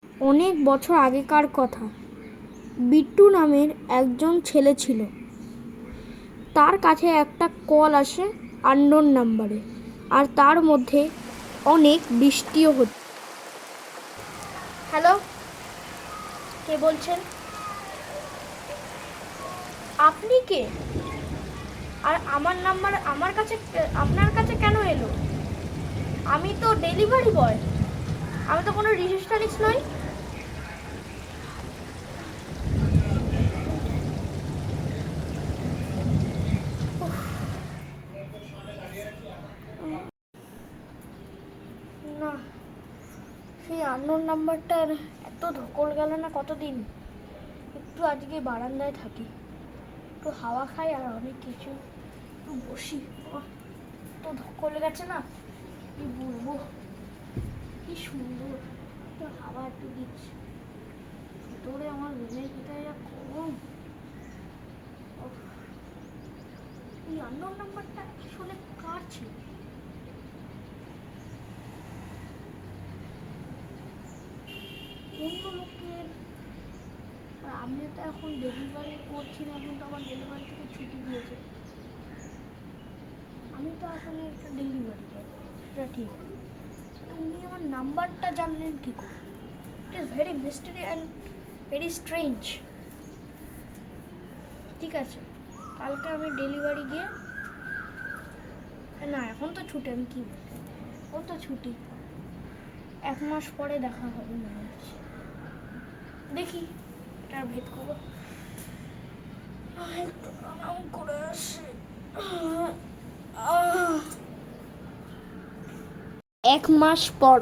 অনেক বছর আগেকার কথা। বিট্টু নামের একজন ছেলে ছিল। তার কাছে একটা কল আসে আননোন নাম্বারে, আর তার মধ্যে অনেক বৃষ্টিও হচ্ছে। হ্যালো, কে বলছেন? আপনি কে? আর আমার নাম্বার আমার কাছে, আপনার কাছে কেন এলো? আমি তো ডেলিভারি বয়, আমি তো কোনো রিসেপশনিস্ট নই। না, সেই আননোন নাম্বারটার এত ধকল গেল না কতদিন। একটু আজকে বারান্দায় থাকি, একটু হাওয়া খাই আর অনেক কিছু একটু বসি। তো ধকল গেছে না, কি বলবো, কি সুন্দর হাওয়া একটু দিচ্ছে ভিতরে। আমার রুমের ভিতরে যা গরম। এই আননোন নাম্বারটা আসলে কার ছিল? অন্য লোকের। আমি তো এখন ডেলিভারি করছি না, এখন তো আমার ডেলিভারি থেকে ছুটি দিয়েছে। আমি তো আসলে একটা ডেলিভারি করি, সেটা ঠিক। উনি আমার নাম্বারটা জানলেন কী করে? It is very mystery and very strange. ঠিক আছে, কালকে আমি ডেলিভারি গিয়ে, না এখন তো ছুটি, আমি কি বলবো, এখন তো ছুটি। 1 মাস পরে দেখা হবে মনে হচ্ছে। দেখি এটার ভেদ করবো। একটু আরাম করে আসি। 1 মাস পর।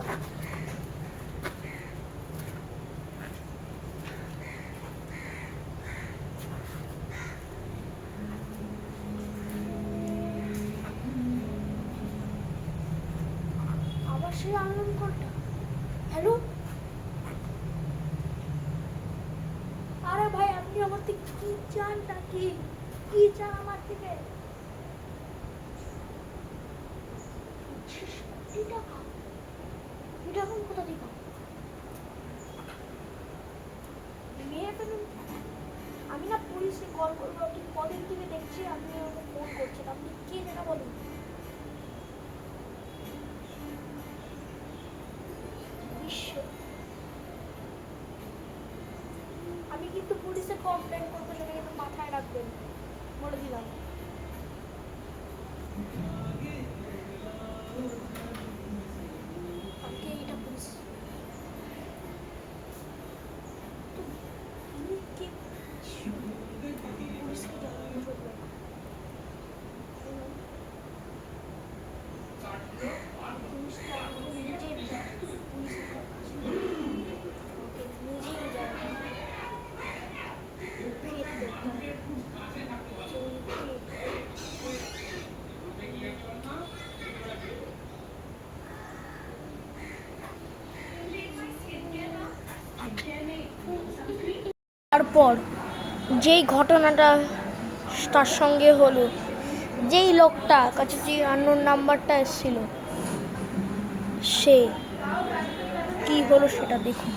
আবার সেই আননোন কলটা। হ্যালো, আরে ভাই আপনি আমার থেকে কি চান? নাকি কি চান আমার থেকে? 25 কোটি টাকা? এটা এখন কোথা থেকে পাবো? মেয়ে পেলেন? আমি না পুলিশে কল করবো, আপনি কদিন থেকে দেখছি আপনি আমাকে ফোন করছেন। আপনি কে যেটা বলুন। আমি কিন্তু পুলিশে কমপ্লেন করবো, সেটা কিন্তু মাথায় রাখবেন, বলে দিলাম। এটা পুলিশ তো, আমি কি পুলিশকে জানানো চলবে না। পুলিশটা আমাকে নিজের পুলিশের কাছে ওকে নিজেই জানানো। তারপর যেই ঘটনাটা তার সঙ্গে হলো, যেই লোকটা কাছে যে আননোন নাম্বারটা এসেছিল, সে কি হলো সেটা দেখুন।